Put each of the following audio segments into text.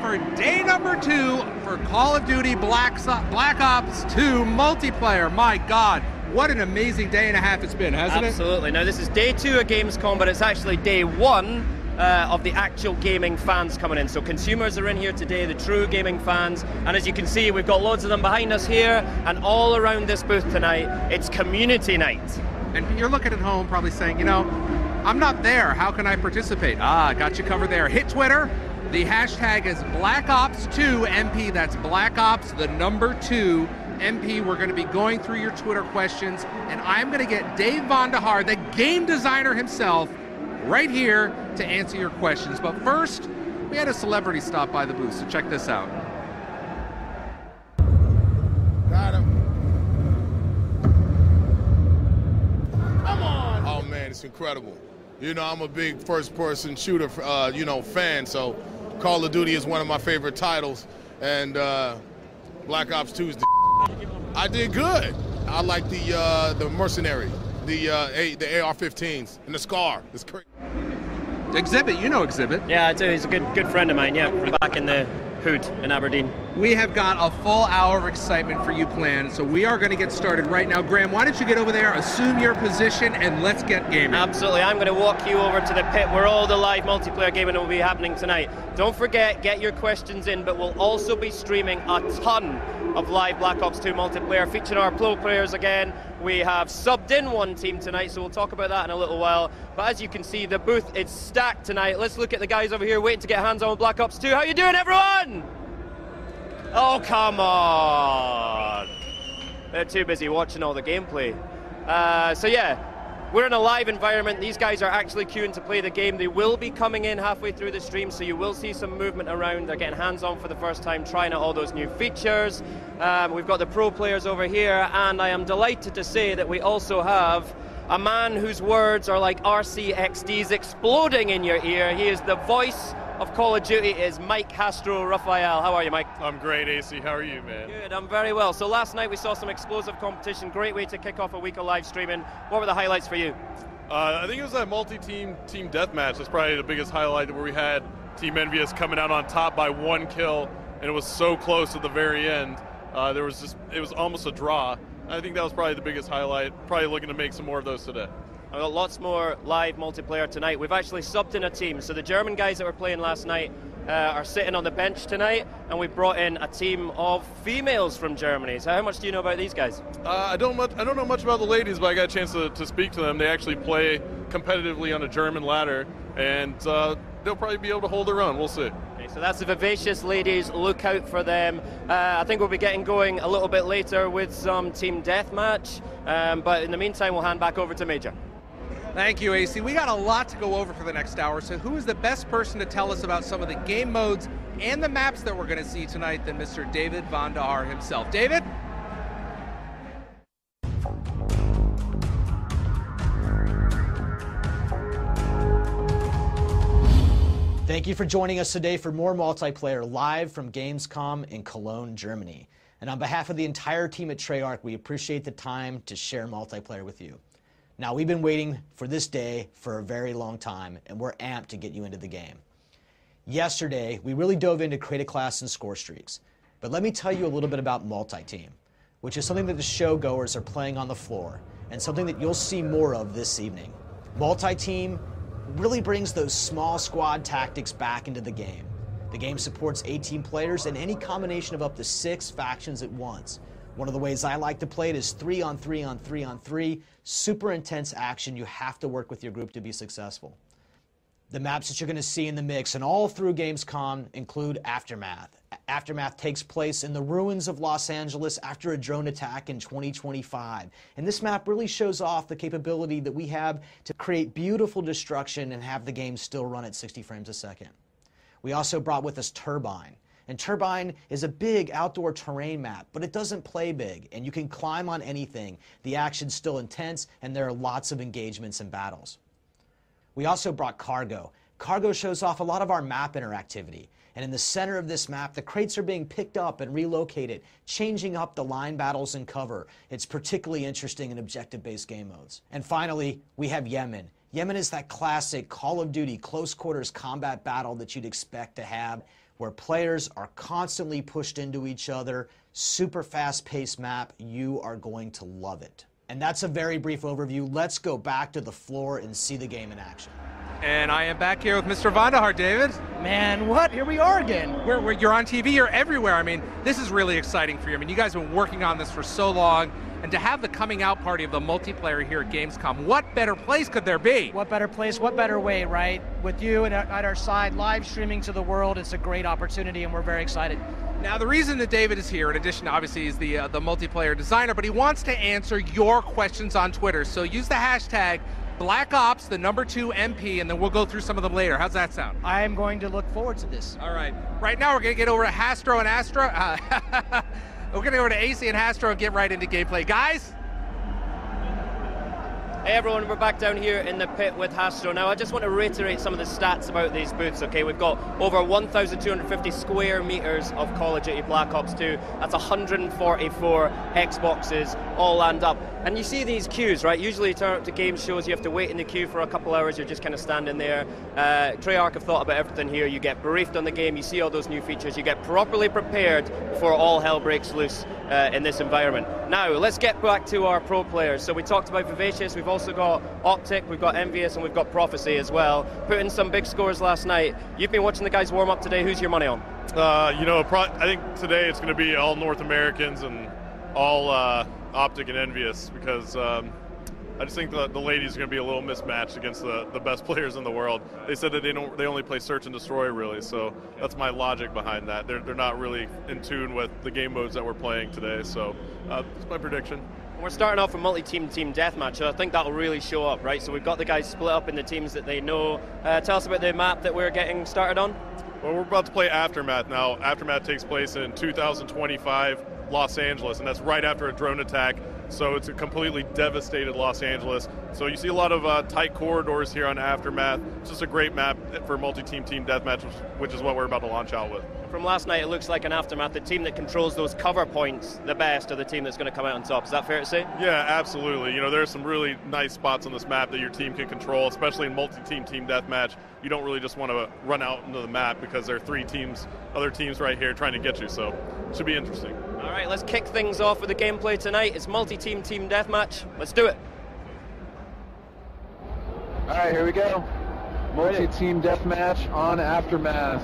For day number 2 for Call of Duty Black Ops 2 multiplayer. My God, what an amazing day and a half it's been, hasn't it? Absolutely. Now, this is day 2 of GamesCom, but it's actually day 1 of the actual gaming fans coming in. So consumers are in here today, the true gaming fans, and as you can see, we've got loads of them behind us here, and all around this booth tonight, it's community night. And you're looking at home probably saying, you know, I'm not there, how can I participate? Got you covered there. Hit Twitter. The hashtag is Black Ops 2 MP. That's Black Ops, the number 2 MP. We're going to be going through your Twitter questions, and I'm going to get Dave Vonderhaar, the game designer himself, right here to answer your questions. But first, we had a celebrity stop by the booth, so check this out. Got him. Come on. Oh man, it's incredible. You know, I'm a big first-person shooter, you know, fan, so Call of Duty is one of my favorite titles, and Black Ops 2 is I did good. I like the Mercenary, the AR-15s, and the Scar. It's crazy. Exhibit, you know Exhibit. Yeah, I do. He's a good friend of mine, yeah, from back in the hood in Aberdeen. We have got a full hour of excitement for you planned, so we are going to get started right now. Graham, why don't you get over there, assume your position, and let's get gaming. Absolutely. I'm going to walk you over to the pit where all the live multiplayer gaming will be happening tonight. Don't forget, get your questions in, but we'll also be streaming a ton of live Black Ops 2 multiplayer, featuring our pro players again. We have subbed in one team tonight, so we'll talk about that in a little while. But as you can see, the booth is stacked tonight. Let's look at the guys over here waiting to get hands on with Black Ops 2. How you doing, everyone? Oh, come on. They're too busy watching all the gameplay. So yeah, we're in a live environment. These guys are actually queuing to play the game. They will be coming in halfway through the stream, so you will see some movement around. They're getting hands-on for the first time, trying out all those new features. We've got the pro players over here, and I am delighted to say that we also have a man whose words are like RCXDs exploding in your ear. He is the voice of Call of Duty, is Mike Castro-Rafael. How are you, Mike? I'm great, AC. How are you, man? Good, I'm very well. So last night we saw some explosive competition. Great way to kick off a week of live streaming. What were the highlights for you? I think it was that team deathmatch. That's probably the biggest highlight, where we had Team Envious coming out on top by 1 kill, and it was so close at the very end. It was almost a draw. I think that was probably the biggest highlight. Probably looking to make some more of those today. I've got lots more live multiplayer tonight. We've actually subbed in a team. So the German guys that were playing last night are sitting on the bench tonight, and we brought in a team of females from Germany. So how much do you know about these guys? I don't know much about the ladies, but I got a chance to speak to them. They actually play competitively on a German ladder, and they'll probably be able to hold their own. We'll see. Okay, so that's the vivacious ladies. Look out for them. I think we'll be getting going a little bit later with some team deathmatch, but in the meantime, we'll hand back over to Major. Thank you, AC. We got a lot to go over for the next hour, so who is the best person to tell us about some of the game modes and the maps that we're going to see tonight than Mr. David Vonderhaar himself? David? Thank you for joining us today for more multiplayer live from GamesCom in Cologne, Germany. And on behalf of the entire team at Treyarch, we appreciate the time to share multiplayer with you. Now, we've been waiting for this day for a very long time, and we're amped to get you into the game. Yesterday, we really dove into create a class and score streaks. But let me tell you a little bit about multi-team, which is something that the show-goers are playing on the floor, and something that you'll see more of this evening. Multi-team really brings those small squad tactics back into the game. The game supports 18 players and any combination of up to 6 factions at once. One of the ways I like to play it is 3-on-3-on-3-on-3. Super intense action. You have to work with your group to be successful. The maps that you're going to see in the mix and all through Gamescom include Aftermath. Aftermath takes place in the ruins of Los Angeles after a drone attack in 2025. And this map really shows off the capability that we have to create beautiful destruction and have the game still run at 60 frames a second. We also brought with us Turbine. And Turbine is a big outdoor terrain map, but it doesn't play big, and you can climb on anything. The action's still intense, and there are lots of engagements and battles. We also brought Cargo. Cargo shows off a lot of our map interactivity. And in the center of this map, the crates are being picked up and relocated, changing up the line battles and cover. It's particularly interesting in objective-based game modes. And finally, we have Yemen. Yemen is that classic Call of Duty close quarters combat battle that you'd expect to have, where players are constantly pushed into each other, super fast-paced map. You are going to love it. And that's a very brief overview. Let's go back to the floor and see the game in action. And I am back here with Mr. Vonderhaar, David. Man, what? Here we are again. You're on TV, you're everywhere. I mean, this is really exciting for you. I mean, you guys have been working on this for so long, and to have the coming out party of the multiplayer here at GamesCom, what better place could there be? What better place, what better way, right? With you and at our side, live streaming to the world, it's a great opportunity, and we're very excited. Now, the reason that David is here, in addition, obviously, is the multiplayer designer, but he wants to answer your questions on Twitter. So use the hashtag BlackOps, the #2 MP, and then we'll go through some of them later. How's that sound? I am going to look forward to this. All right. Right now, we're going to get over to Hastro and Astra. We're going to go over to AC and Hastro and get right into gameplay. Guys? Hey everyone, we're back down here in the pit with Hastro. Now I just want to reiterate some of the stats about these booths, okay? We've got over 1,250 square meters of Call of Duty Black Ops 2. That's 144 Xboxes all lined up. And you see these queues, right? Usually you turn up to game shows, you have to wait in the queue for a couple hours, you're just kind of standing there. Treyarch have thought about everything here. You get briefed on the game, you see all those new features, you get properly prepared before all hell breaks loose in this environment. Now, let's get back to our pro players. So we talked about Vivacious, we've also got Optic, we've got Envious, and we've got Prophecy as well. Put in some big scores last night. You've been watching the guys warm up today. Who's your money on? I think today it's going to be all North Americans and all Optic and Envious, because I just think the ladies are going to be a little mismatched against the best players in the world. They said that they only play Search and Destroy, really, so that's my logic behind that. They're not really in tune with the game modes that we're playing today, so that's my prediction. We're starting off a multi-team team deathmatch, so I think that will really show up, right? So we've got the guys split up in the teams that they know. Tell us about the map that we're getting started on. Well, we're about to play Aftermath now. Aftermath takes place in 2025 Los Angeles, and that's right after a drone attack. So it's a completely devastated Los Angeles. So you see a lot of tight corridors here on Aftermath. It's just a great map for multi-team team deathmatch, which is what we're about to launch out with. From last night, it looks like an Aftermath, the team that controls those cover points the best, are the team that's going to come out on top. Is that fair to say? Yeah, absolutely. You know, there's some really nice spots on this map that your team can control, especially in multi-team team deathmatch. You don't really just want to run out into the map because there are other teams right here trying to get you, so it should be interesting. All right, let's kick things off with the gameplay tonight. It's multi-team team deathmatch. Let's do it. All right, here we go. Multi-team deathmatch on Aftermath.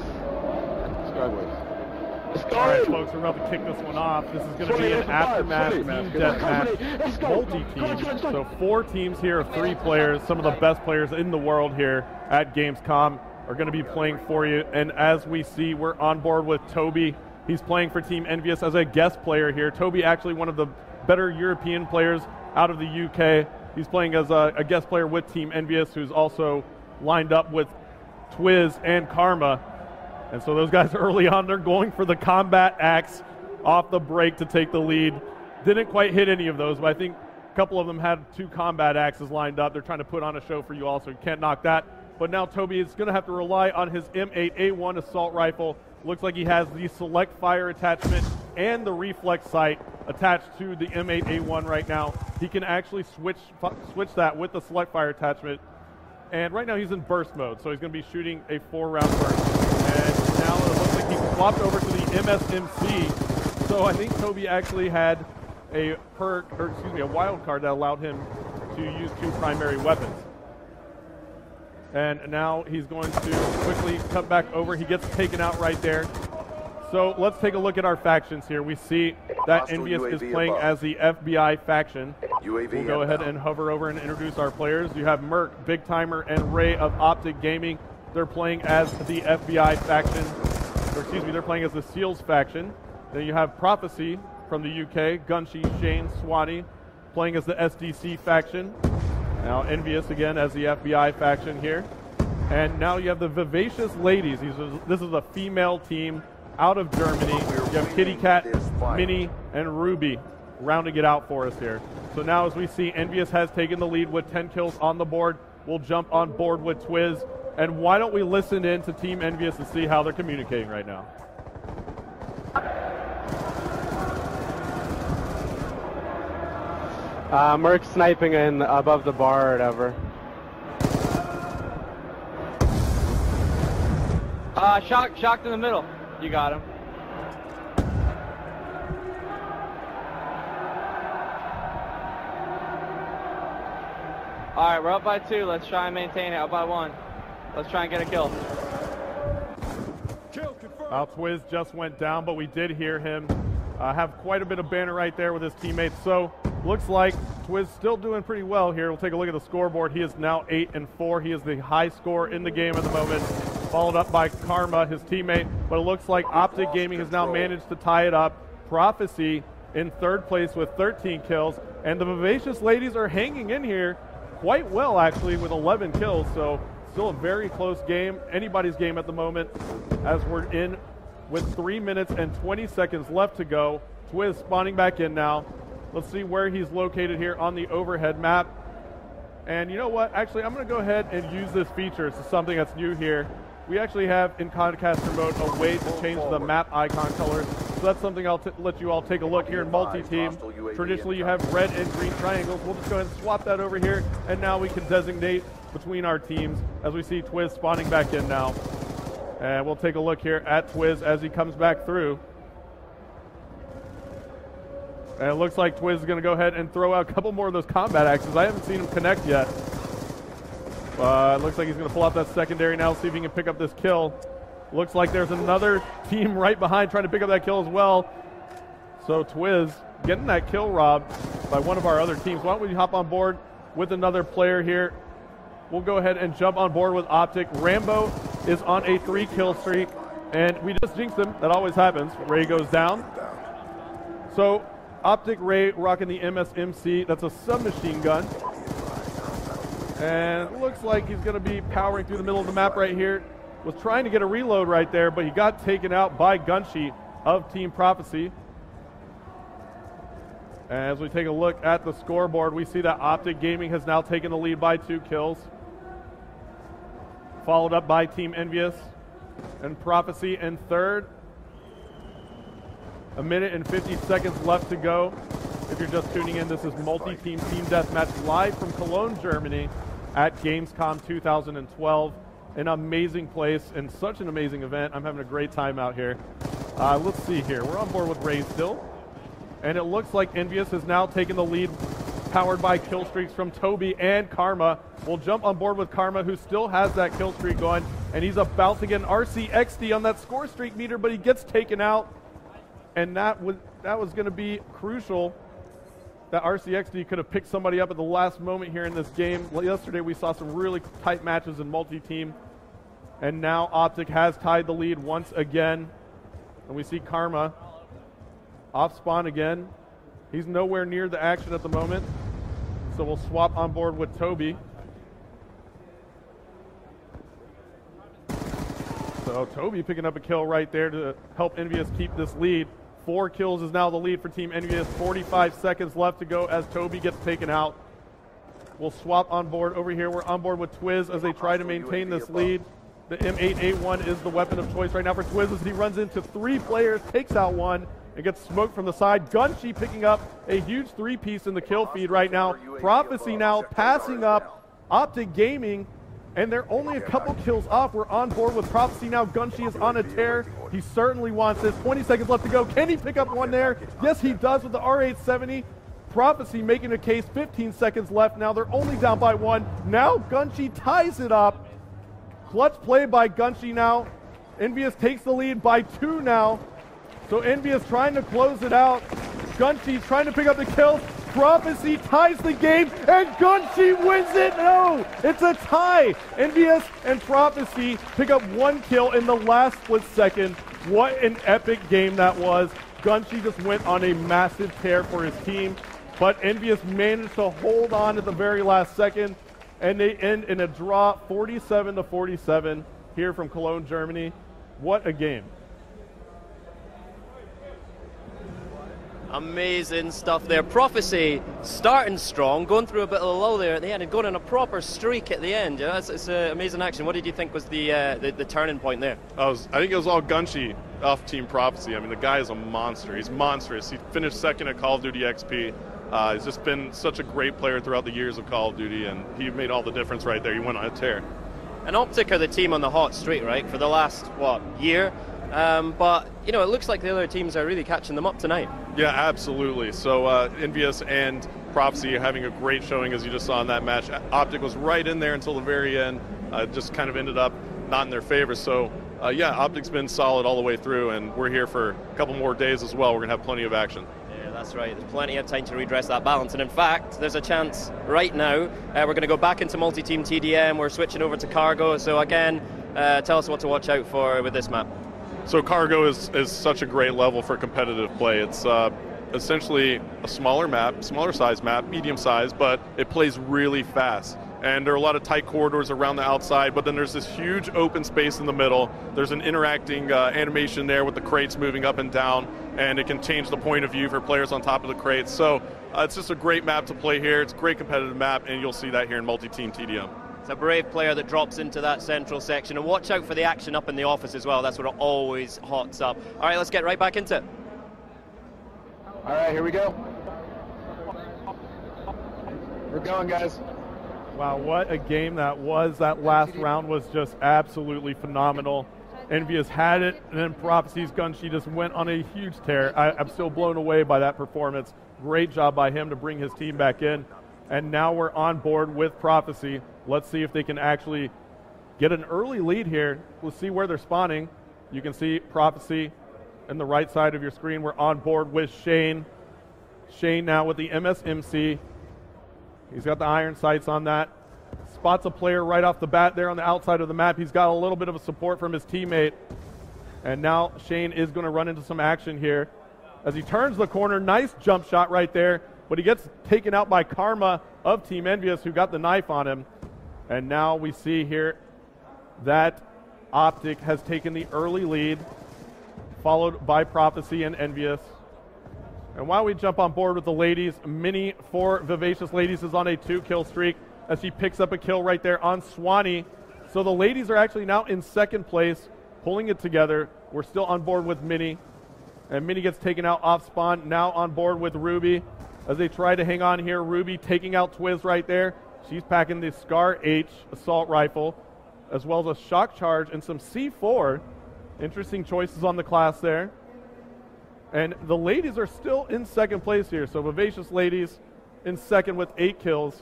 Let's go. All right, folks, we're about to kick this one off. This is going to be an Aftermath team deathmatch, multi-team. So 4 teams here of 3 players. Some of the best players in the world here at Gamescom are going to be playing for you. And as we see, we're on board with Toby. He's playing for Team Envious as a guest player here. Toby, actually one of the better European players out of the UK. He's playing as a guest player with Team Envious, who's also lined up with Twiz and Karma. And so those guys early on, they're going for the combat axe off the break to take the lead. Didn't quite hit any of those, but I think a couple of them had 2 combat axes lined up. They're trying to put on a show for you all, so you can't knock that. But now Toby is going to have to rely on his M8A1 assault rifle. Looks like he has the select fire attachment and the reflex sight attached to the M8A1 right now. He can actually switch that with the select fire attachment. And right now he's in burst mode, so he's going to be shooting a 4-round burst. And now it looks like he swapped over to the MSMC. So I think Toby actually had a wild card that allowed him to use 2 primary weapons. And now he's going to quickly cut back over. He gets taken out right there. So let's take a look at our factions here. We see that Envious is playing as the FBI faction. We'll go ahead and hover over and introduce our players. You have Merc, Big Timer, and Ray of Optic Gaming. They're playing as the FBI faction. They're playing as the SEALs faction. Then you have Prophecy from the UK, Gunshi, Shane, Swati, playing as the SDC faction. Now Envious again as the FBI faction here. And now you have the Vivacious Ladies. This is a female team out of Germany. You have Kitty Cat, Minnie, and Ruby rounding it out for us here. So now as we see, Envious has taken the lead with 10 kills on the board. We'll jump on board with Twiz. And why don't we listen in to Team Envious to see how they're communicating right now. Merc sniping in above the bar or whatever. Shocked in the middle. You got him. All right, we're up by 2. Let's try and maintain it. Up by 1. Let's try and get a kill. Twiz just went down, but we did hear him have quite a bit of banter right there with his teammates. So looks like Twiz still doing pretty well here. We'll take a look at the scoreboard. He is now 8-4. He is the high scorer in the game at the moment, followed up by Karma, his teammate. But it looks like Optic Gaming has now managed to tie it up. Prophecy in 3rd place with 13 kills, and the Vivacious Ladies are hanging in here quite well, actually, with 11 kills. So still a very close game, anybody's game at the moment, as we're in with 3 minutes and 20 seconds left to go. Twiz spawning back in now. Let's see where he's located here on the overhead map. And you know what? Actually, I'm going to go ahead and use this feature. This is something that's new here. We actually have in Concaster mode a way to change the map icon colors. So that's something I'll let you all take a look here in multi-team. Traditionally, you have red and green triangles. We'll just go ahead and swap that over here, and now we can designate between our teams as we see Twiz spawning back in now. And we'll take a look here at Twiz as he comes back through. And it looks like Twiz is going to go ahead and throw out a couple more of those combat axes. I haven't seen him connect yet. It looks like he's going to pull out that secondary now, see if he can pick up this kill. Looks like there's another team right behind trying to pick up that kill as well. So Twiz getting that kill robbed by one of our other teams. Why don't we hop on board with another player here? We'll go ahead and jump on board with Optic. Rambo is on a 3-kill streak, and we just jinxed him. That always happens. Ray goes down. So Optic Ray rocking the MSMC. That's a submachine gun. And it looks like he's going to be powering through the middle of the map right here. Was trying to get a reload right there, but he got taken out by Gunshi of Team Prophecy. As we take a look at the scoreboard, we see that Optic Gaming has now taken the lead by 2 kills. Followed up by Team Envious and Prophecy in 3rd. 1 minute and 50 seconds left to go. If you're just tuning in, this is multi-team team deathmatch live from Cologne, Germany at GamesCom 2012. An amazing place and such an amazing event. I'm having a great time out here. Let's see here. We're on board with Ray still. And it looks like Envious has now taken the lead, powered by kill streaks from Toby and Karma. We'll jump on board with Karma, who still has that kill streak going. And he's about to get an RCXD on that score streak meter, but he gets taken out. And that was going to be crucial. That RCXD could have picked somebody up at the last moment here in this game. Yesterday we saw some really tight matches in multi-team. And now Optic has tied the lead once again. And we see Karma off spawn again. He's nowhere near the action at the moment. So we'll swap on board with Toby. So Toby picking up a kill right there to help Envious keep this lead. 4 kills is now the lead for Team Envious. 45 seconds left to go as Toby gets taken out. We'll swap on board over here. We're on board with Twiz as they try to maintain this lead. The M8A1 is the weapon of choice right now for Twiz as he runs into 3 players, takes out 1, and gets smoked from the side. Gunshi picking up a huge 3-piece in the kill feed right now. Prophecy now passing up Optic Gaming, and they're only a couple kills off. We're on board with Prophecy now. Gunshi is on a tear. He certainly wants this. 20 seconds left to go. Can he pick up 1 there? Yes, he does with the R870. Prophecy making a case. 15 seconds left now. They're only down by 1. Now Gunshi ties it up. Clutch play by Gunshi now. Envious takes the lead by 2 now. So Envious trying to close it out. Gunshi trying to pick up the kills. Prophecy ties the game, and Gunshi wins it. No, it's a tie. Envious and Prophecy pick up 1 kill in the last split second. What an epic game that was. Gunshi just went on a massive tear for his team, but Envious managed to hold on at the very last second, and they end in a draw 47-47 here from Cologne, Germany. What a game. Amazing stuff there. Prophecy starting strong, going through a bit of a lull there at the end and going on a proper streak at the end. You know, it's amazing action. What did you think was the turning point there? I think it was all Gunshi off Team Prophecy. I mean, the guy is a monster. He's monstrous. He finished 2nd at Call of Duty XP. He's just been such a great player throughout the years of Call of Duty, and he made all the difference right there. He went on a tear. And Optic are the team on the hot streak, right, for the last, what, year? But, you know, it looks like the other teams are really catching them up tonight. Yeah, absolutely. So Envious and Prophecy having a great showing, as you just saw in that match. Optic was right in there until the very end, just kind of ended up not in their favor. So, yeah, Optic's been solid all the way through, and we're here for a couple more days as well. We're going to have plenty of action. Yeah, that's right. There's plenty of time to redress that balance. And in fact, there's a chance right now. We're going to go back into multi-team TDM. We're switching over to Cargo. So again, tell us what to watch out for with this map. So Cargo is such a great level for competitive play. It's essentially a smaller map, smaller size map, medium size, but it plays really fast. And there are a lot of tight corridors around the outside, but then there's this huge open space in the middle. There's an interacting animation there with the crates moving up and down, and it can change the point of view for players on top of the crates. So it's just a great map to play here. It's a great competitive map, and you'll see that here in multi-team TDM. It's a brave player that drops into that central section. And watch out for the action up in the office as well. That's what it always hots up. All right, let's get right back into it. All right, here we go. We're going, guys. Wow, what a game that was. That last round was just absolutely phenomenal. Envious had it, and then Prophecy's gun, she just went on a huge tear. I'm still blown away by that performance. Great job by him to bring his team back in. And now we're on board with Prophecy. Let's see if they can actually get an early lead here. We'll see where they're spawning. You can see Prophecy in the right side of your screen. We're on board with Shane. Shane now with the MSMC. He's got the iron sights on that. Spots a player right off the bat there on the outside of the map. He's got a little bit of a support from his teammate. And now Shane is going to run into some action here. As he turns the corner, nice jump shot right there. But he gets taken out by Karma of Team Envious, who got the knife on him. And now we see here that Optic has taken the early lead, followed by Prophecy and Envious. And while we jump on board with the ladies, Minnie for Vivacious Ladies is on a 2-kill streak as she picks up a kill right there on Swanee. So the ladies are actually now in second place, pulling it together. We're still on board with Minnie. And Minnie gets taken out off spawn, now on board with Ruby. As they try to hang on here, Ruby taking out Twiz right there. She's packing the Scar H assault rifle, as well as a shock charge and some C4. Interesting choices on the class there. And the ladies are still in second place here. So Vivacious Ladies in second with 8 kills.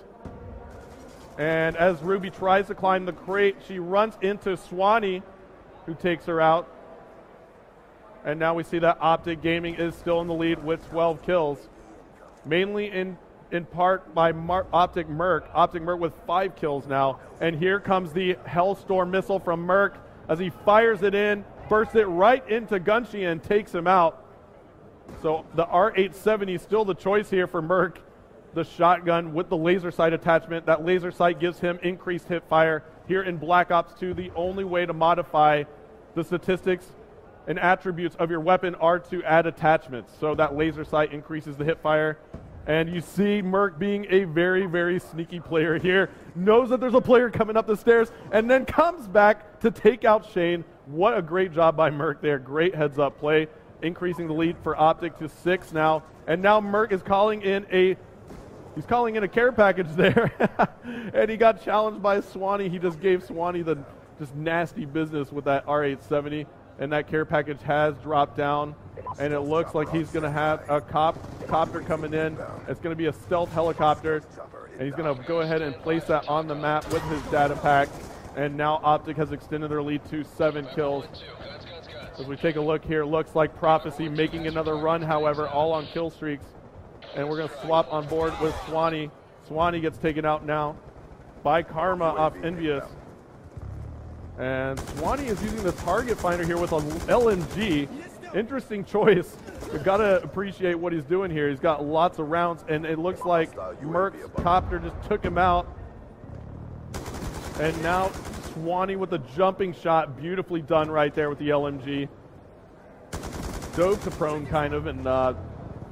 And as Ruby tries to climb the crate, she runs into Swanee, who takes her out. And now we see that Optic Gaming is still in the lead with 12 kills. Mainly in part by Optic Merc. Optic Merc with 5 kills now. And here comes the Hellstorm missile from Merc as he fires it in, bursts it right into Gunshi and takes him out. So the R870 is still the choice here for Merc. The shotgun with the laser sight attachment. That laser sight gives him increased hip fire. Here in Black Ops 2, the only way to modify the statistics and attributes of your weapon are to add attachments. So that laser sight increases the hip fire. And you see Merc being a very, very sneaky player here. Knows that there's a player coming up the stairs and then comes back to take out Shane. What a great job by Merc there. Great heads up play. Increasing the lead for Optic to 6 now. And now Merc is calling in a care package there. And he got challenged by Swanee. He just gave Swanee the just nasty business with that R870. And that care package has dropped down. And it looks like he's going to have a copter coming in. It's going to be a stealth helicopter. And he's going to go ahead and place that on the map with his data pack. And now Optic has extended their lead to 7 kills. As we take a look here, looks like Prophecy making another run, however, all on kill streaks. And we're going to swap on board with Swanee. Swanee gets taken out now by Karma off Envious. And Swanee is using the target finder here with a LMG. Interesting choice. We've got to appreciate what he's doing here. He's got lots of rounds, and it looks like Merc's copter just took him out. And now Swanee with a jumping shot. Beautifully done right there with the LMG. Dove to prone kind of, and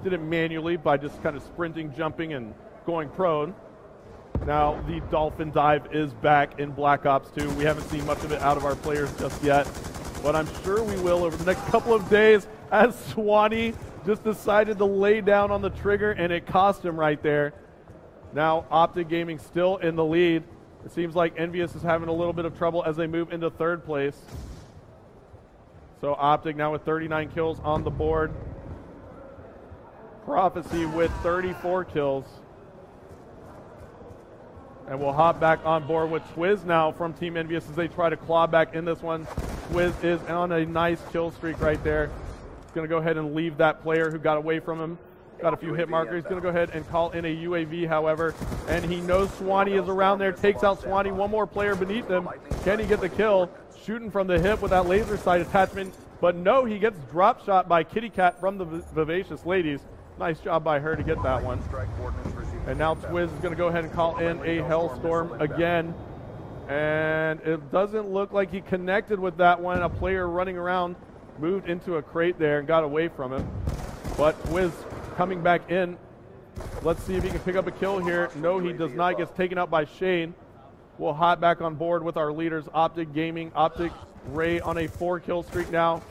did it manually by just kind of sprinting, jumping, and going prone. Now the Dolphin Dive is back in Black Ops 2. We haven't seen much of it out of our players just yet, but I'm sure we will over the next couple of days as Swanee just decided to lay down on the trigger, and it cost him right there. Now Optic Gaming still in the lead. It seems like Envious is having a little bit of trouble as they move into third place. So Optic now with 39 kills on the board. Prophecy with 34 kills. And we'll hop back on board with Twiz now from Team Envious as they try to claw back in this one. Twiz is on a nice kill streak right there. He's going to go ahead and leave that player who got away from him. Got a few hit markers. He's going to go ahead and call in a UAV, however. And he knows Swanee is around there. Takes out Swanee. One more player beneath him. Can he get the kill? Shooting from the hip with that laser sight attachment. But no, he gets drop shot by Kitty Cat from the Vivacious Ladies. Nice job by her to get that one. And now Twiz is going to go ahead and call in a Hellstorm again. And it doesn't look like he connected with that one. A player running around moved into a crate there and got away from him. But Twiz coming back in. Let's see if he can pick up a kill here. No, he does not. Gets taken out by Shane. We'll hop back on board with our leaders, Optic Gaming. Optic Ray on a 4-kill streak now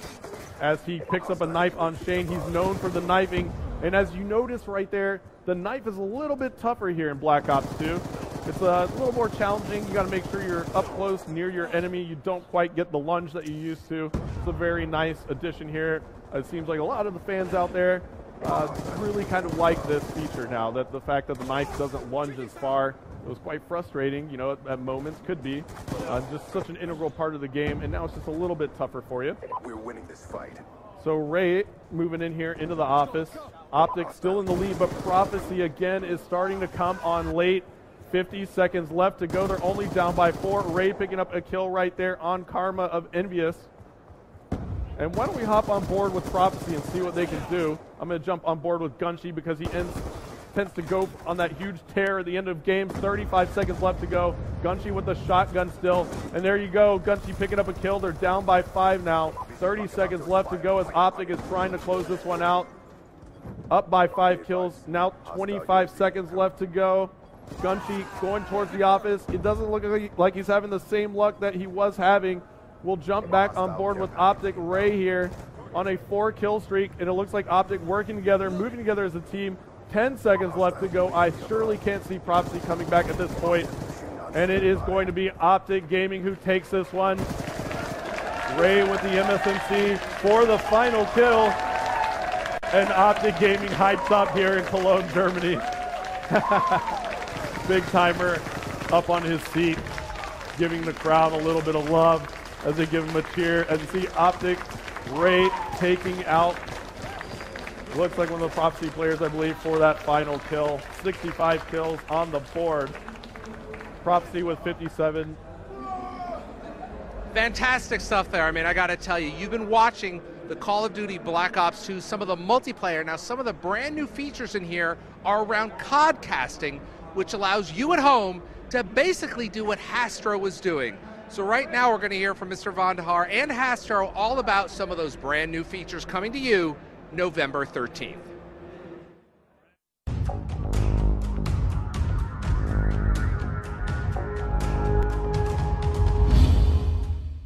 as he picks up a knife on Shane. He's known for the knifing. And as you notice right there, the knife is a little bit tougher here in Black Ops 2. It's a little more challenging. You got to make sure you're up close near your enemy. You don't quite get the lunge that you used to. It's a very nice addition here. It seems like a lot of the fans out there really kind of like this feature now, that the fact that the knife doesn't lunge as far. It was quite frustrating, you know, at moments, could be. Just such an integral part of the game, and now it's just a little bit tougher for you. We're winning this fight. So Ray moving in here into the office. Optic still in the lead, but Prophecy again is starting to come on late. 50 seconds left to go. They're only down by 4. Ray picking up a kill right there on Karma of Envious. And why don't we hop on board with Prophecy and see what they can do. I'm going to jump on board with Gunshi because he tends to go on that huge tear at the end of games. 35 seconds left to go. Gunshi with the shotgun still. And there you go. Gunshi picking up a kill. They're down by 5 now. 30 seconds left to go as Optic is trying to close this one out. Up by 5 kills. Now 25 seconds left to go. Gunshi going towards the office. It doesn't look like he's having the same luck that he was having. We'll jump back on board with Optic Ray here on a 4-kill streak. And it looks like Optic working together, moving together as a team. 10 seconds left to go. I surely can't see Prophecy coming back at this point. And it is going to be Optic Gaming who takes this one. Ray with the MSNC for the final kill. And Optic Gaming hypes up here in Cologne, Germany. Big timer up on his seat, giving the crowd a little bit of love as they give him a cheer. As you see Optic Ray taking out, looks like one of the Prophecy players, I believe, for that final kill. 65 kills on the board. Prophecy with 57. Fantastic stuff there. I mean, I got to tell you, you've been watching the Call of Duty Black Ops 2, some of the multiplayer. Now, some of the brand new features in here are around COD casting, which allows you at home to basically do what Hastro was doing. So right now we're going to hear from Mr. Vandahar and Hastro all about some of those brand new features coming to you November 13th.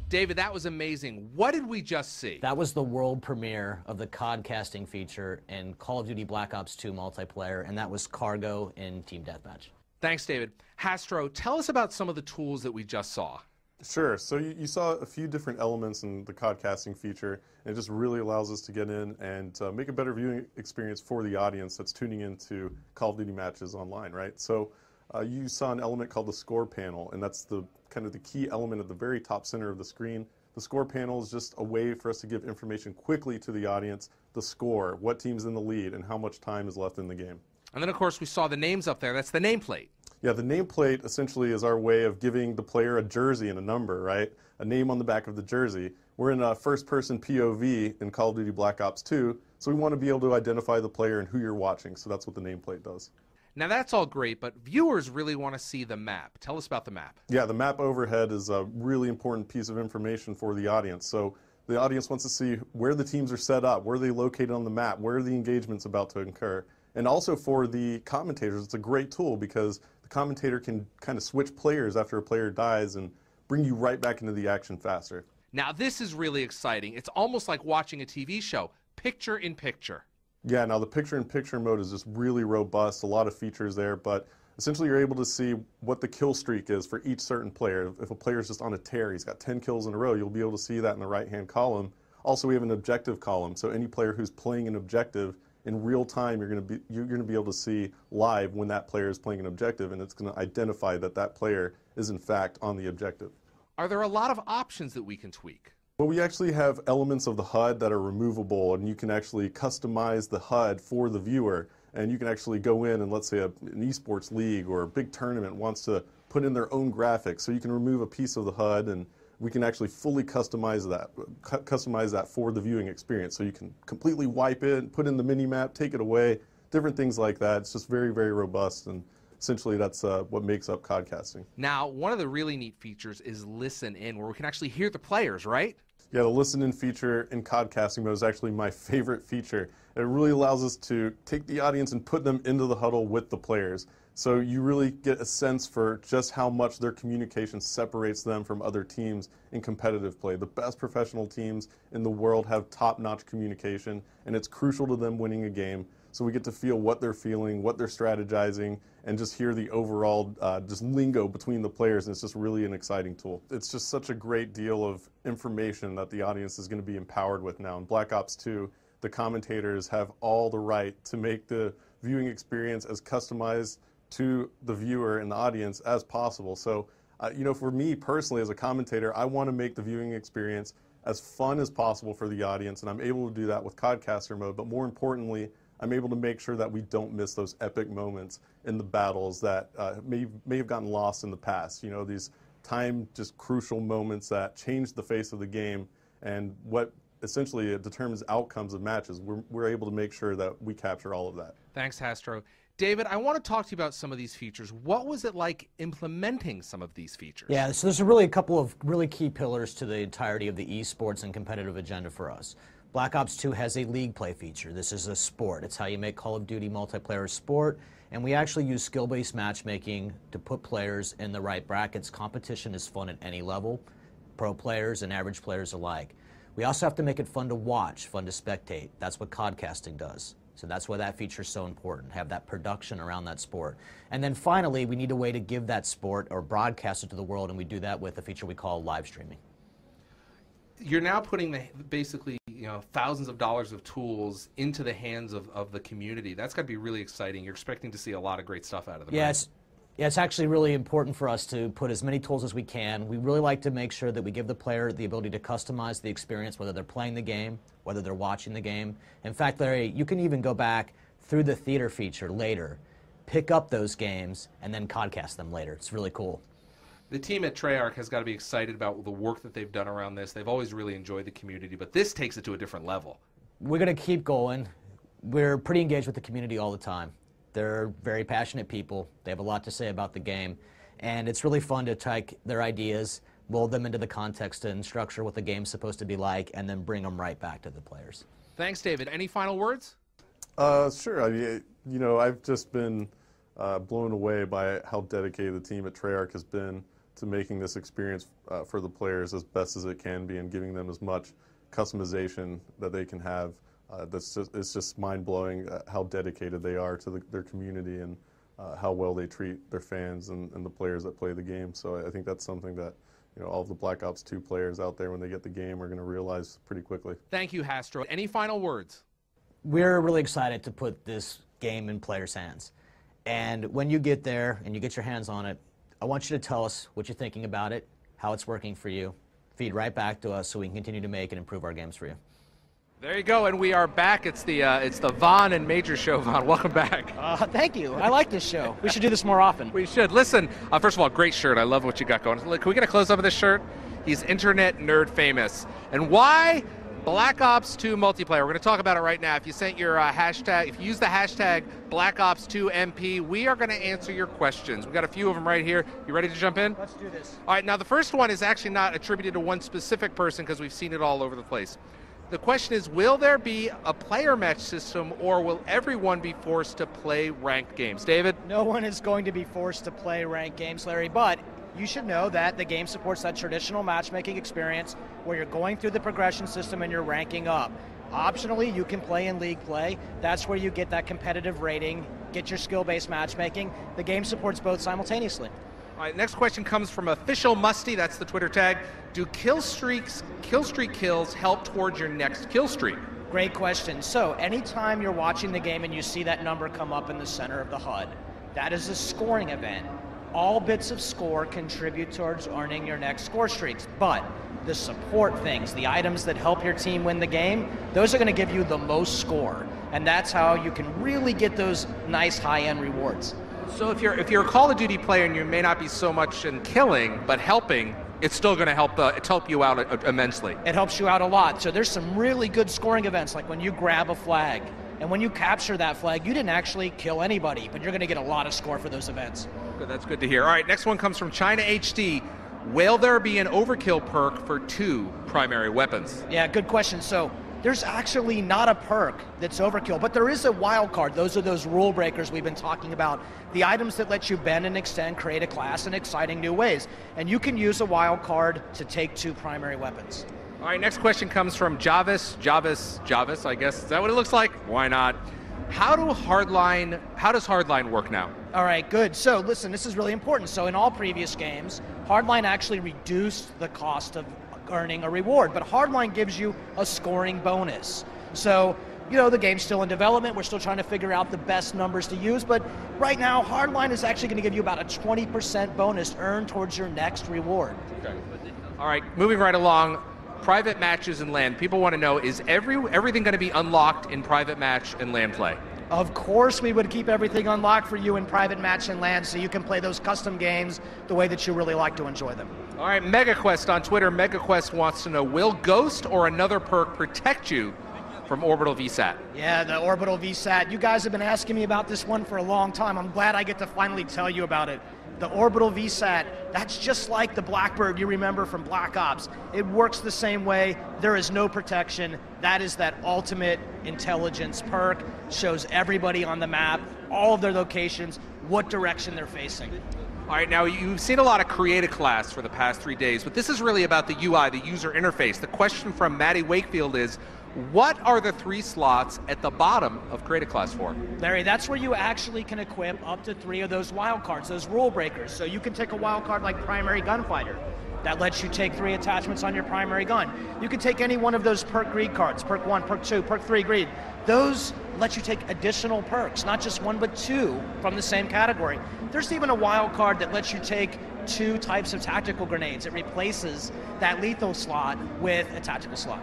David, that was amazing. What did we just see? That was the world premiere of the COD casting feature in Call of Duty Black Ops 2 multiplayer, and that was Cargo in Team Deathmatch. Thanks, David. Hastro, tell us about some of the tools that we just saw. Sure. So you saw a few different elements in the COD casting feature, and it just really allows us to get in and make a better viewing experience for the audience that's tuning into Call of Duty matches online, right? So you saw an element called the score panel, and that's the kind of the key element at the very top center of the screen. The score panel is just a way for us to give information quickly to the audience, the score, what team's in the lead, and how much time is left in the game. And then, of course, we saw the names up there. That's the nameplate. Yeah, the nameplate essentially is our way of giving the player a jersey and a number, right? A name on the back of the jersey. We're in a first-person POV in Call of Duty Black Ops 2, so we want to be able to identify the player and who you're watching, so that's what the nameplate does. Now, that's all great, but viewers really want to see the map. Tell us about the map. Yeah, the map overhead is a really important piece of information for the audience. So the audience wants to see where the teams are set up, where are they located on the map, where are the engagements about to occur. And also for the commentators, it's a great tool because the commentator can kind of switch players after a player dies and bring you right back into the action faster. Now, this is really exciting. It's almost like watching a TV show, picture-in-picture. Yeah, now the picture-in-picture mode is just really robust, a lot of features there, but essentially you're able to see what the kill streak is for each certain player. If a player is just on a tear, he's got 10 kills in a row, you'll be able to see that in the right-hand column. Also, we have an objective column, so any player who's playing an objective in real time, you're going to be able to see live when that player is playing an objective, and it's going to identify that that player is in fact on the objective. Are there a lot of options that we can tweak? Well, we actually have elements of the HUD that are removable, and you can actually customize the HUD for the viewer. And you can actually go in and, let's say, an esports league or a big tournament wants to put in their own graphics. So you can remove a piece of the HUD, and we can actually fully customize that for the viewing experience. So you can completely wipe it, put in the mini-map, take it away, different things like that. It's just very, very robust, and essentially that's what makes up codcasting. Now, one of the really neat features is Listen In, where we can actually hear the players, right? Yeah, the Listen In feature in codcasting mode is actually my favorite feature. It really allows us to take the audience and put them into the huddle with the players. So you really get a sense for just how much their communication separates them from other teams in competitive play. The best professional teams in the world have top-notch communication, and it's crucial to them winning a game. So we get to feel what they're feeling, what they're strategizing, and just hear the overall just lingo between the players, and it's just really an exciting tool. It's just such a great deal of information that the audience is going to be empowered with now. In Black Ops 2, the commentators have all the right to make the viewing experience as customized to the viewer and the audience as possible. So, you know, for me personally as a commentator, I want to make the viewing experience as fun as possible for the audience, and I'm able to do that with Codcaster mode, but more importantly, I'm able to make sure that we don't miss those epic moments in the battles that may have gotten lost in the past. You know, these just crucial moments that change the face of the game, and what essentially it determines outcomes of matches. We're able to make sure that we capture all of that. Thanks, Hastro. David, I want to talk to you about some of these features. What was it like implementing some of these features? Yeah, so there's really a couple of really key pillars to the entirety of the esports and competitive agenda for us. Black Ops 2 has a league play feature. This is a sport. It's how you make Call of Duty multiplayer a sport, and we actually use skill-based matchmaking to put players in the right brackets. Competition is fun at any level, pro players and average players alike. We also have to make it fun to watch, fun to spectate. That's what codcasting does. So that's why that feature is so important, have that production around that sport. And then finally, we need a way to give that sport or broadcast it to the world, and we do that with a feature we call live streaming. You're now putting basically thousands of dollars of tools into the hands of the community. That's got to be really exciting. You're expecting to see a lot of great stuff out of them. Yeah, it's actually really important for us to put as many tools as we can. We really like to make sure that we give the player the ability to customize the experience, whether they're playing the game, whether they're watching the game. In fact, Larry, you can even go back through the theater feature later, pick up those games, and then codcast them later. It's really cool. The team at Treyarch has got to be excited about the work that they've done around this. They've always really enjoyed the community, but this takes it to a different level. We're going to keep going. We're pretty engaged with the community all the time. They're very passionate people. They have a lot to say about the game, and it's really fun to take their ideas, mold them into the context and structure what the game's supposed to be like, and then bring them right back to the players. Thanks, David. Any final words? Sure. I mean, I've just been blown away by how dedicated the team at Treyarch has been to making this experience for the players as best as it can be and giving them as much customization that they can have. It's just mind-blowing how dedicated they are to their community and how well they treat their fans and the players that play the game. So I think that's something that all of the Black Ops 2 players out there, when they get the game, are going to realize pretty quickly. Thank you, Hastro. Any final words? We're really excited to put this game in players' hands. And when you get there and you get your hands on it, I want you to tell us what you're thinking about it, how it's working for you. Feed right back to us so we can continue to make and improve our games for you. There you go, and we are back. It's the Vaughn and Major show. Vaughn, welcome back. Thank you. I like this show. We should do this more often. We should. Listen, first of all, great shirt. I love what you got going. Can we get a close-up of this shirt? He's internet nerd famous. And why? Black Ops 2 multiplayer. We're going to talk about it right now. If you sent your hashtag, if you use the hashtag Black Ops 2 MP, we are going to answer your questions. We've got a few of them right here. You ready to jump in? Let's do this. All right, now the first one is actually not attributed to one specific person because we've seen it all over the place. The question is, will there be a player match system, or will everyone be forced to play ranked games? David? No one is going to be forced to play ranked games, Larry, but you should know that the game supports that traditional matchmaking experience where you're going through the progression system and you're ranking up. Optionally, you can play in league play. That's where you get that competitive rating get your skill-based matchmaking. The game supports both simultaneously. All right, next question comes from Official Musty, that's the Twitter tag. Do kill streak kills help towards your next kill streak? Great question. So anytime you're watching the game and you see that number come up in the center of the HUD, that is a scoring event. All bits of score contribute towards earning your next score streaks, but the support things, the items that help your team win the game, those are going to give you the most score, and that's how you can really get those nice high-end rewards. So if you're a Call of Duty player and you may not be so much in killing, but helping, it's still going to help you out immensely. It helps you out a lot. So there's some really good scoring events, like when you grab a flag, and when you capture that flag, you didn't actually kill anybody, but you're going to get a lot of score for those events. Good, that's good to hear. All right, next one comes from China HD. Will there be an overkill perk for 2 primary weapons? Yeah, good question. So there's actually not a perk that's overkill, but there is a wild card. Those are those rule breakers we've been talking about. The items that let you bend and extend, create a class in exciting new ways. And you can use a wild card to take 2 primary weapons. All right, next question comes from Javis, I guess. Is that what it looks like? Why not? How does Hardline work now? All right, good. So listen, this is really important. So in all previous games, Hardline actually reduced the cost of earning a reward, but Hardline gives you a scoring bonus. So, you know, the game's still in development. We're still trying to figure out the best numbers to use, but right now, Hardline is actually going to give you about a 20% bonus earned towards your next reward. Okay. All right, moving right along. Private matches and LAN. People want to know, is everything going to be unlocked in private match and LAN play? Of course we would keep everything unlocked for you in private match and LAN so you can play those custom games the way that you really like to enjoy them. All right, MegaQuest on Twitter. MegaQuest wants to know, will Ghost or another perk protect you from Orbital VSAT? Yeah, the Orbital VSAT. You guys have been asking me about this one for a long time. I'm glad I get to finally tell you about it. The Orbital VSAT, that's just like the Blackbird you remember from Black Ops. It works the same way. There is no protection. That is that ultimate intelligence perk. Shows everybody on the map, all of their locations, what direction they're facing. All right, now you've seen a lot of Create a Class for the past 3 days, but this is really about the UI, the user interface. The question from Maddie Wakefield is, what are the 3 slots at the bottom of Create a Class for? Larry, that's where you actually can equip up to 3 of those wild cards, those rule breakers. So you can take a wild card like Primary Gunfighter. That lets you take 3 attachments on your primary gun. You can take any one of those perk greed cards, perk 1, perk 2, perk 3 greed. Those let you take additional perks, not just 1 but 2 from the same category. There's even a wild card that lets you take 2 types of tactical grenades. It replaces that lethal slot with a tactical slot.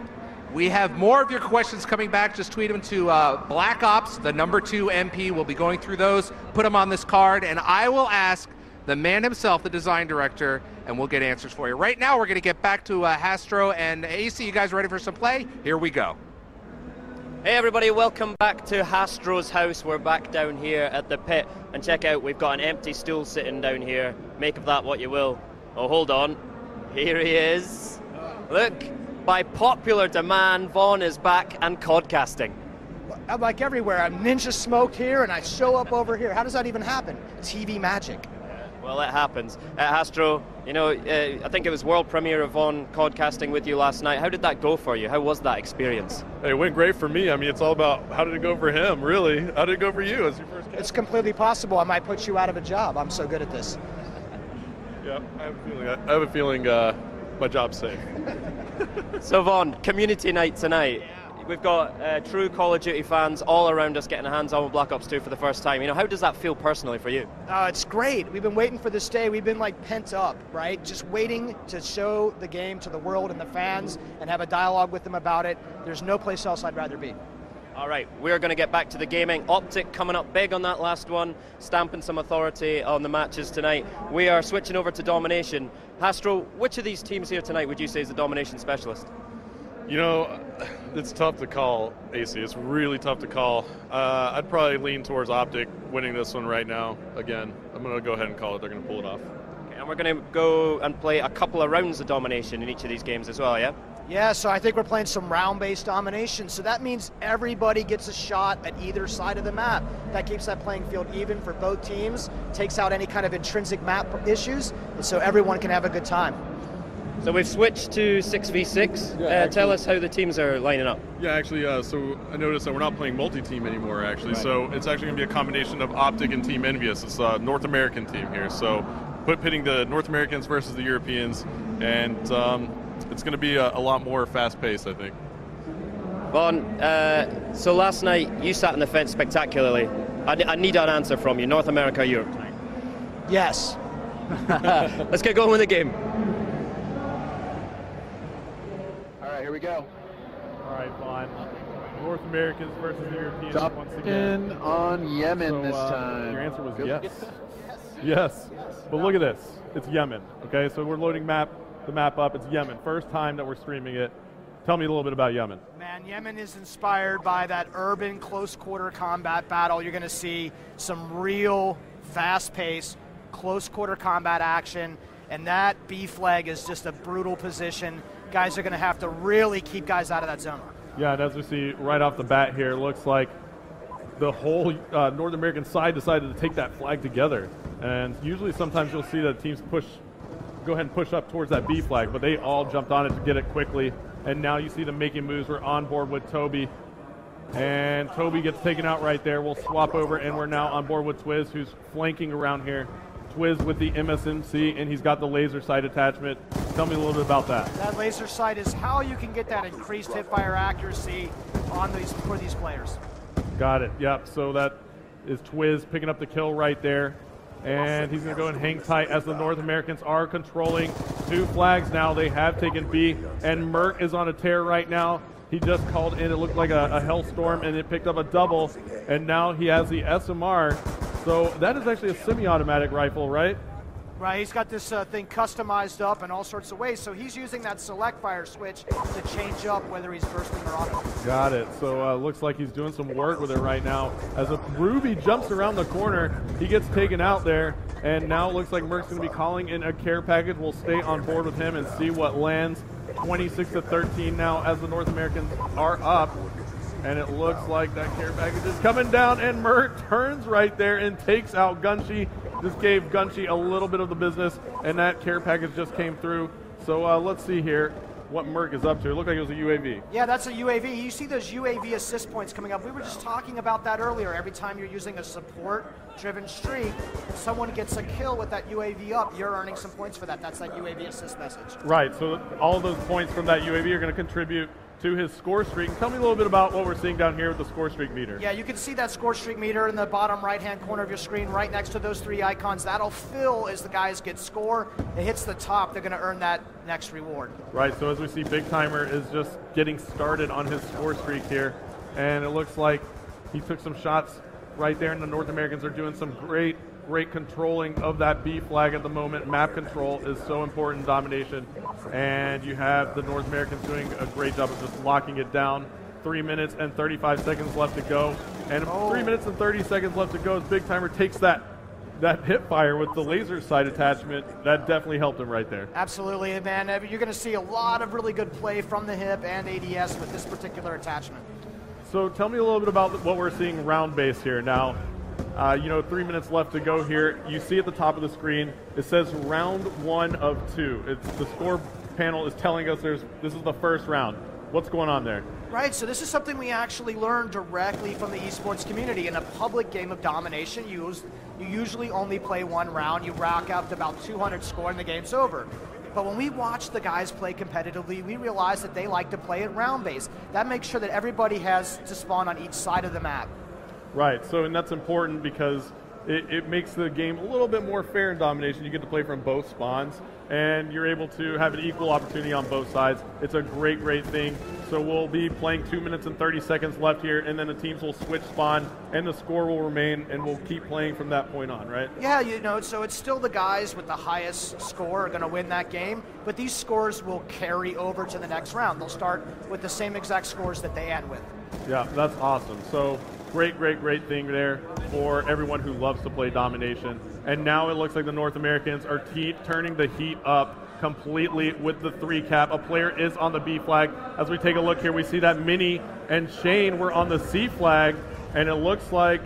We have more of your questions coming back. Just tweet them to Black Ops, the #2 MP. We'll be going through those, put them on this card, and I will ask the man himself, the design director, and we'll get answers for you. Right now, we're going to get back to Hastro and AC. You guys ready for some play? Here we go. Hey everybody, welcome back to Hastro's house. We're back down here at the pit, and check out, we've got an empty stool sitting down here. Make of that what you will. Oh, hold on. Here he is. Look, by popular demand, Vaughn is back and codcasting. I'm like everywhere. I'm ninja smoked here, and I show up over here. How does that even happen? TV magic. Well, it happens. Hastro, you know, I think it was world premiere of Vaughn codcasting with you last night. How did that go for you? How was that experience? It went great for me. I mean, it's all about how did it go for him, really. How did it go for you as your first cast? It's completely possible. I might put you out of a job. I'm so good at this. Yeah, I have a feeling my job's safe. So Vaughn, community night tonight. We've got true Call of Duty fans all around us getting hands on with Black Ops 2 for the first time. You know, how does that feel personally for you? It's great. We've been waiting for this day. We've been like pent up, right? Just waiting to show the game to the world and the fans and have a dialogue with them about it. There's no place else I'd rather be. All right, we're going to get back to the gaming. Optic coming up big on that last one, stamping some authority on the matches tonight. We are switching over to Domination. Hastro, which of these teams here tonight would you say is the Domination specialist? You know, it's tough to call, AC. It's really tough to call. I'd probably lean towards Optic winning this one right now. Again, I'm going to go ahead and call it. They're going to pull it off. Okay, and we're going to go and play a couple of rounds of Domination in each of these games as well, yeah? Yeah, so I think we're playing some round-based domination. So that means everybody gets a shot at either side of the map. That keeps that playing field even for both teams, takes out any kind of intrinsic map issues, and so everyone can have a good time. So we've switched to 6v6. Tell us how the teams are lining up. Yeah, actually, so I noticed that we're not playing multi-team anymore, actually. Right. So it's actually going to be a combination of Optic and Team Envious. It's a North American team here. So pitting the North Americans versus the Europeans, and it's going to be a lot more fast-paced, I think. Vaughn, so last night you sat on the fence spectacularly. I need an answer from you. North America, Europe tonight? Yes. Let's get going with the game. All right, here we go. All right, Vaughn. North Americans versus Europeans Top once again. in on Yemen this So, time. Your answer was yes. Yes. But look at this. It's Yemen. Okay, so we're loading the map up. It's Yemen. First time that we're streaming it. Tell me a little bit about Yemen. Man, Yemen is inspired by that urban close quarter combat battle. You're going to see some real fast-paced, close quarter combat action, and that B flag is just a brutal position. Guys are going to have to really keep guys out of that zone. Yeah, and as we see right off the bat here, it looks like the whole North American side decided to take that flag together. And usually sometimes you'll see that teams go ahead and push up towards that B flag, but they all jumped on it to get it quickly. And now you see them making moves. We're on board with Toby. And Toby gets taken out right there. We'll swap over, and we're now on board with Twiz, who's flanking around here. Twiz with the MSMC, and he's got the laser sight attachment. Tell me a little bit about that. That laser sight is how you can get that increased hipfire accuracy for these players. Got it. Yep. So that is Twiz picking up the kill right there. And he's going to go and hang tight as the North Americans are controlling 2 flags now. They have taken B, and Merc is on a tear right now. He just called in. It looked like a hellstorm, and it picked up a double, and now he has the SMR. So that is actually a semi-automatic rifle, right? Right, he's got this thing customized up in all sorts of ways, so he's using that select fire switch to change up whether he's bursting or auto. Got it. So looks like he's doing some work with it right now. As a Ruby jumps around the corner, he gets taken out there, and now it looks like Merc's going to be calling in a care package. We'll stay on board with him and see what lands. 26-13 now as the North Americans are up. And it looks like that care package is coming down, and Merc turns right there and takes out Gunshi. This gave Gunshi a little bit of the business, and that care package just came through. So let's see here what Merc is up to. It looked like it was a UAV. Yeah, that's a UAV. You see those UAV assist points coming up. We were just talking about that earlier. Every time you're using a support-driven streak, if someone gets a kill with that UAV up, you're earning some points for that. That's that UAV assist message. Right, so all of those points from that UAV are going to contribute to his score streak. Tell me a little bit about what we're seeing down here with the score streak meter. Yeah, you can see that score streak meter in the bottom right-hand corner of your screen right next to those 3 icons. That'll fill as the guys get score. It hits the top, they're going to earn that next reward. Right, so as we see, Big Timer is just getting started on his score streak here, and it looks like he took some shots right there, and the North Americans are doing some great controlling of that B flag at the moment. Map control is so important in domination, and you have the North Americans doing a great job of just locking it down. 3 minutes and 35 seconds left to go, and 3 minutes and 30 seconds left to go as Big Timer takes that hip fire with the laser sight attachment. That definitely helped him right there. Absolutely, man. You're going to see a lot of really good play from the hip and ADS with this particular attachment. So tell me a little bit about what we're seeing round base here now. 3 minutes left to go here. You see at the top of the screen, it says round 1 of 2. It's the score panel is telling us this is the first round. What's going on there? Right, so this is something we actually learned directly from the esports community. In a public game of domination, you usually only play 1 round. You rack up to about 200 score and the game's over. But when we watch the guys play competitively, we realize that they like to play it round base. That makes sure that everybody has to spawn on each side of the map. Right, and that's important because it makes the game a little bit more fair in domination. You get to play from both spawns, and you're able to have an equal opportunity on both sides. It's a great thing. So we'll be playing 2 minutes and 30 seconds left here, and then the teams will switch spawn, and the score will remain, and we'll keep playing from that point on, right? Yeah, so it's still the guys with the highest score are going to win that game, but these scores will carry over to the next round. They'll start with the same exact scores that they end with. Yeah, that's awesome. So great thing there for everyone who loves to play domination. And now it looks like the North Americans are turning the heat up completely with the 3 cap. A player is on the B flag. As we take a look here, we see that Minnie and Shane were on the C flag, and it looks like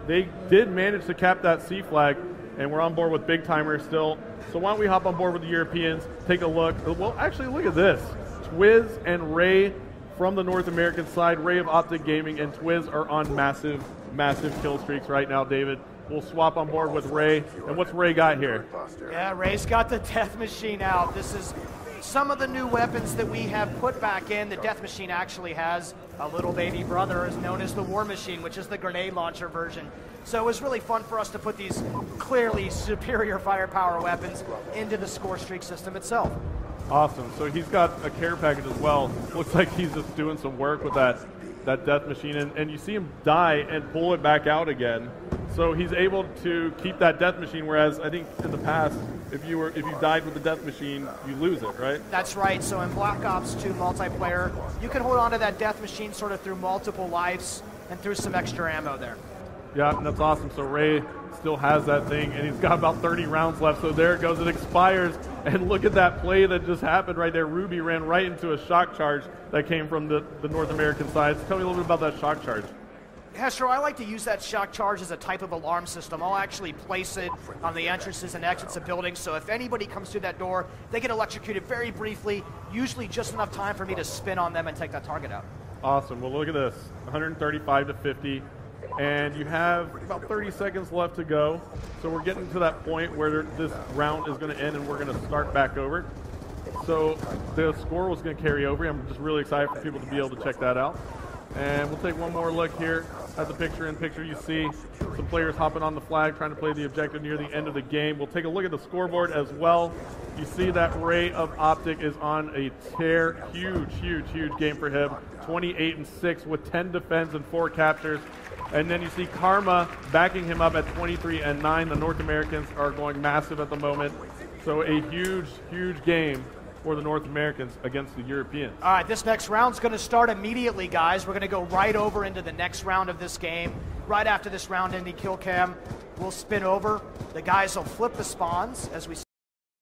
they did manage to cap that C flag, and we're on board with Big Timer still So why don't we hop on board with the Europeans, take a look. Well, actually, look at this. Twiz and Ray from the North American side, Ray of Optic Gaming and Twiz are on massive kill streaks right now, David. We'll swap on board with Ray. And what's Ray got here? Yeah, Ray's got the Death Machine out. This is some of the new weapons that we have put back in. The Death Machine actually has a little baby brother is known as the War Machine, which is the grenade launcher version. So it was really fun for us to put these clearly superior firepower weapons into the score streak system itself. Awesome. So he's got a care package as well. Looks like he's just doing some work with that Death Machine, and you see him die and pull it back out again. So he's able to keep that Death Machine, whereas I think in the past, if you died with the Death Machine, you lose it, right? That's right. So in Black Ops 2 multiplayer, you can hold on to that Death Machine sort of through multiple lives and through some extra ammo there. Yeah, and that's awesome. So Ray still has that thing, and he's got about 30 rounds left. So there it goes. It expires. And look at that play that just happened right there. Ruby ran right into a shock charge that came from the North American side. So tell me a little bit about that shock charge. Hestro, I like to use that shock charge as a type of alarm system. I'll actually place it on the entrances and exits of buildings, so if anybody comes through that door, they get electrocuted very briefly, usually just enough time for me to spin on them and take that target out. Awesome. Well, look at this. 135 to 50. And you have about 30 seconds left to go. So we're getting to that point where this round is going to end and we're going to start back over. So the score was going to carry over. I'm just really excited for people to be able to check that out. And we'll take one more look here at the picture-in-picture. You see some players hopping on the flag, trying to play the objective near the end of the game. We'll take a look at the scoreboard as well. You see that Ray of Optic is on a tear. Huge game for him. 28-6 with 10 defense and 4 captures. And then you see Karma backing him up at 23-9. The North Americans are going massive at the moment. So a huge game for the North Americans against the Europeans. All right, this next round's going to start immediately, guys. We're going to go right over into the next round of this game. Right after this round ending kill cam, we'll spin over. The guys will flip the spawns as we